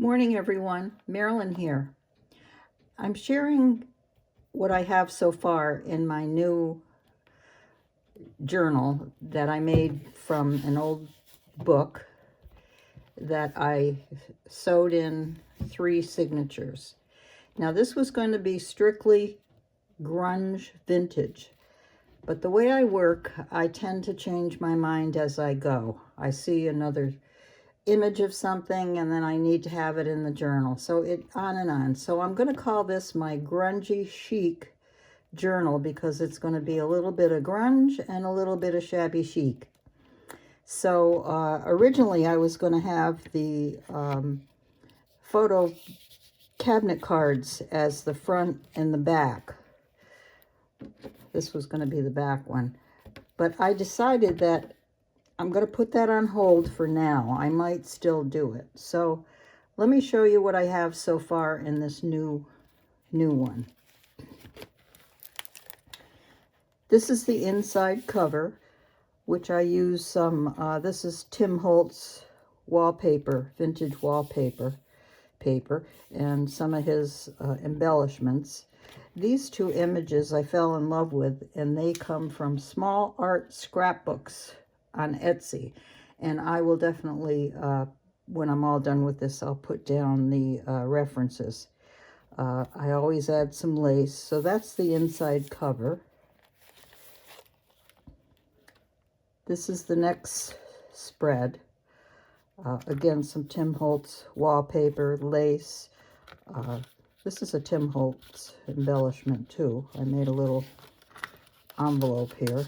Morning, everyone. Marilyn here. I'm sharing what I have so far in my new journal that I made from an old book that I sewed in 3 signatures. Now, this was going to be strictly grunge vintage, but the way I work, I tend to change my mind as I go. I see another image of something and then I need to have it in the journal, so it on and on. So I'm going to call this my Grungy Chic journal because it's going to be a little bit of grunge and a little bit of shabby chic. So originally I was going to have the photo cabinet cards as the front and the back. This was going to be the back one, but I decided that I'm going to put that on hold for now. I might still do it. So let me show you what I have so far in this new one. This is the inside cover, which I use some, this is Tim Holtz wallpaper, vintage wallpaper paper, and some of his embellishments. These 2 images I fell in love with, and they come from Small Art Scrapbooks on Etsy, and I will definitely, when I'm all done with this, I'll put down the references. I always add some lace, so that's the inside cover. This is the next spread. Again, some Tim Holtz wallpaper, lace. This is a Tim Holtz embellishment too. I made a little envelope here.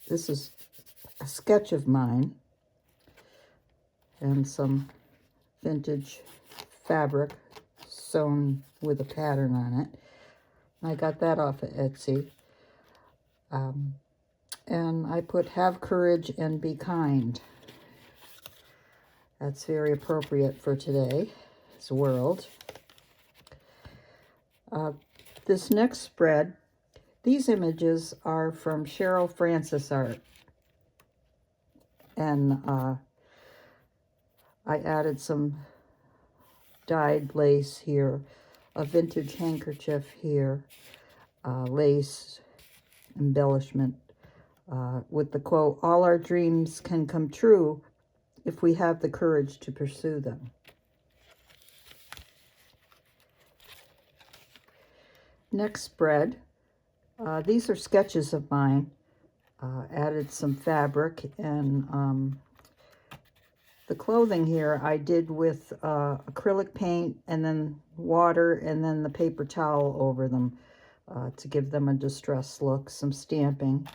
This is a sketch of mine and some vintage fabric sewn with a pattern on it. I got that off of Etsy. And I put "Have courage and be kind." That's very appropriate for today's world. This next spread, these images are from Cherylfrancisart. And I added some dyed lace here, a vintage handkerchief here, lace embellishment with the quote, "All our dreams can come true if we have the courage to pursue them." Next spread, these are sketches of mine. Added some fabric, and the clothing here I did with acrylic paint and then water and then the paper towel over them to give them a distressed look, some stamping.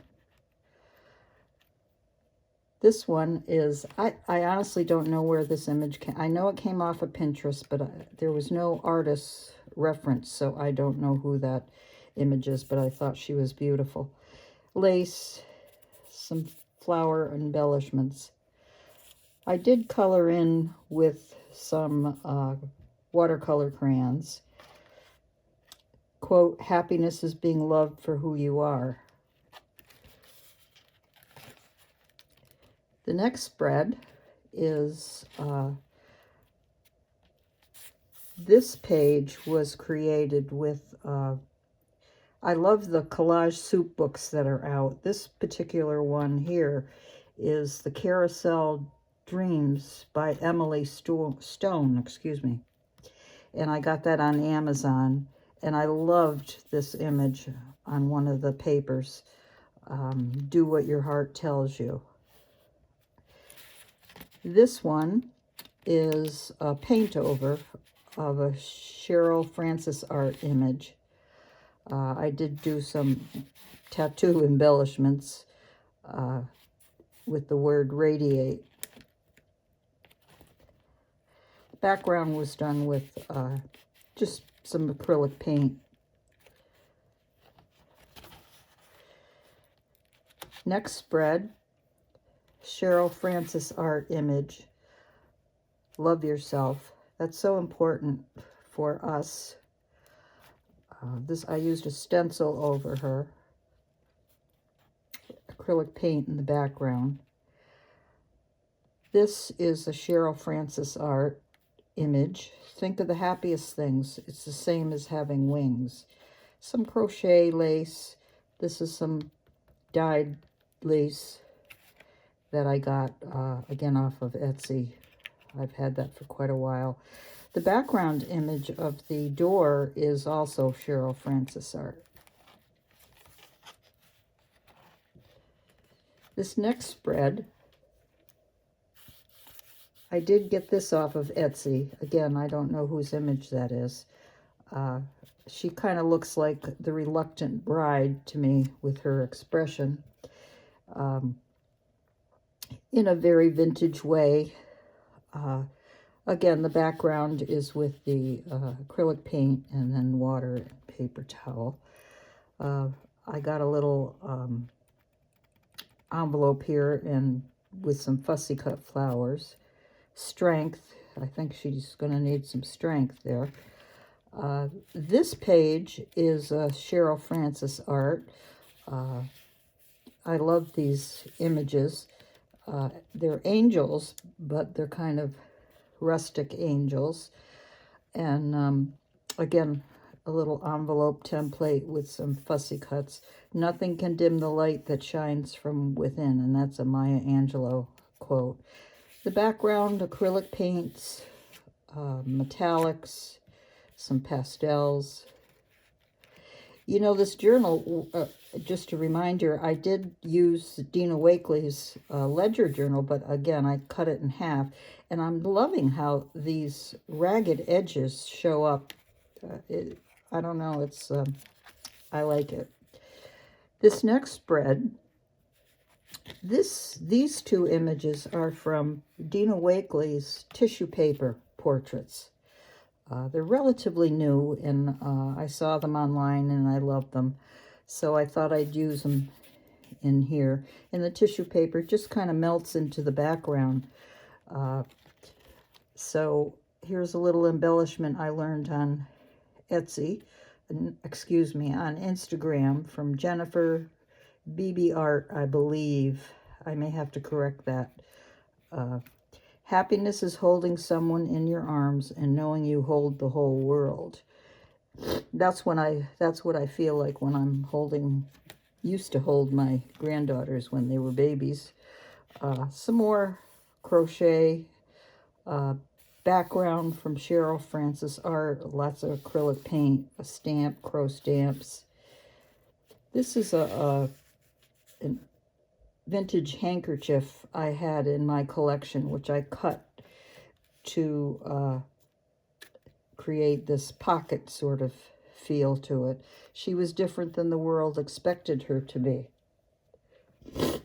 This one is, I honestly don't know where this image came. I know it came off of Pinterest, but there was no artist reference, so I don't know who that image is, but I thought she was beautiful. Lace, some flower embellishments. I did color in with some watercolor crayons. Quote, "Happiness is being loved for who you are." The next spread is, this page was created with, I love the collage soup books that are out. This particular one here is the Carousel Dreams by Emily Stone, excuse me. And I got that on Amazon, and I loved this image on one of the papers. Do what your heart tells you. This one is a paint over of a Cherylfrancisart image. I did do some tattoo embellishments with the word "radiate." The background was done with just some acrylic paint. Next spread, Cherylfrancisart image, "Love Yourself." That's so important for us. I used a stencil over her, acrylic paint in the background. This is a Cherylfrancisart image. Think of the happiest things. It's the same as having wings. Some crochet lace. This is some dyed lace that I got, again, off of Etsy. I've had that for quite a while. The background image of the door is also Cherylfrancisart. This next spread, I did get this off of Etsy. Again, I don't know whose image that is. She kind of looks like the reluctant bride to me with her expression. In a very vintage way. Again, the background is with the acrylic paint and then water and paper towel. I got a little envelope here and with some fussy cut flowers. Strength. I think she's going to need some strength there. This page is Cherylfrancisart. I love these images. They're angels, but they're kind of rustic angels. And again, a little envelope template with some fussy cuts. Nothing can dim the light that shines from within, and that's a Maya Angelou quote. The background, acrylic paints, metallics, some pastels. You know, this journal, just a reminder, I did use Dina Wakley's ledger journal, but again, I cut it in half. And I'm loving how these ragged edges show up. I don't know, it's, I like it. This next spread, these two images are from Dina Wakley's tissue paper portraits. They're relatively new, and I saw them online and I love them. So I thought I'd use them in here. And the tissue paper just kind of melts into the background. So here's a little embellishment I learned on Etsy, excuse me, on Instagram from Jennifer BB Art, I believe. I may have to correct that. Happiness is holding someone in your arms and knowing you hold the whole world. That's what I feel like when I'm used to hold my granddaughters when they were babies. Some more crochet, background from Cherylfrancisart, lots of acrylic paint, a stamp, crow stamps. This is a vintage handkerchief I had in my collection, which I cut to create this pocket sort of feel to it. She was different than the world expected her to be.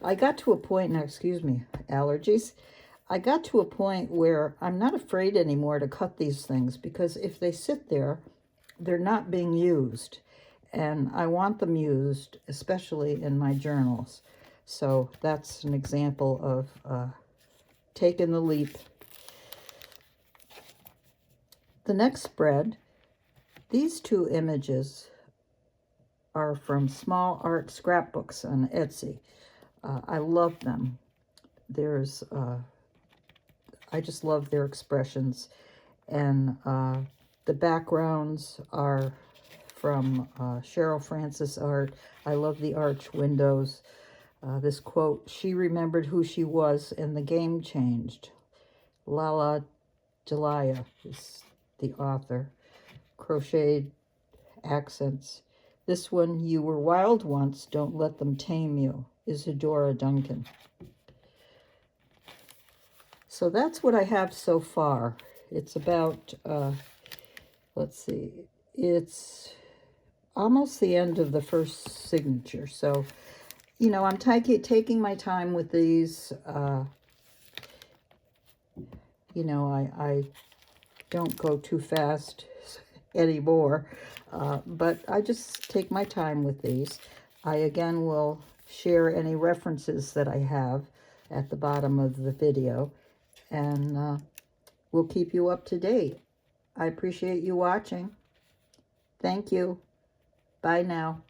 I got to a point, now excuse me, allergies. I got to a point where I'm not afraid anymore to cut these things, because if they sit there, they're not being used. And I want them used, especially in my journals. So that's an example of taking the leap. The next spread, these two images are from small art scrapbooks on Etsy. I love them. I just love their expressions. And the backgrounds are from Cherylfrancisart. I love the arch windows. This quote, "She remembered who she was and the game changed." Lala Jalaya is the author. Crocheted accents. This one, "You were wild once, don't let them tame you," Isadora Duncan. So that's what I have so far. It's about, let's see, it's almost the end of the first signature. So, you know, I'm taking my time with these. You know, I don't go too fast anymore, but I just take my time with these. I, again, will share any references that I have at the bottom of the video, and we'll keep you up to date. I appreciate you watching. Thank you. Bye now.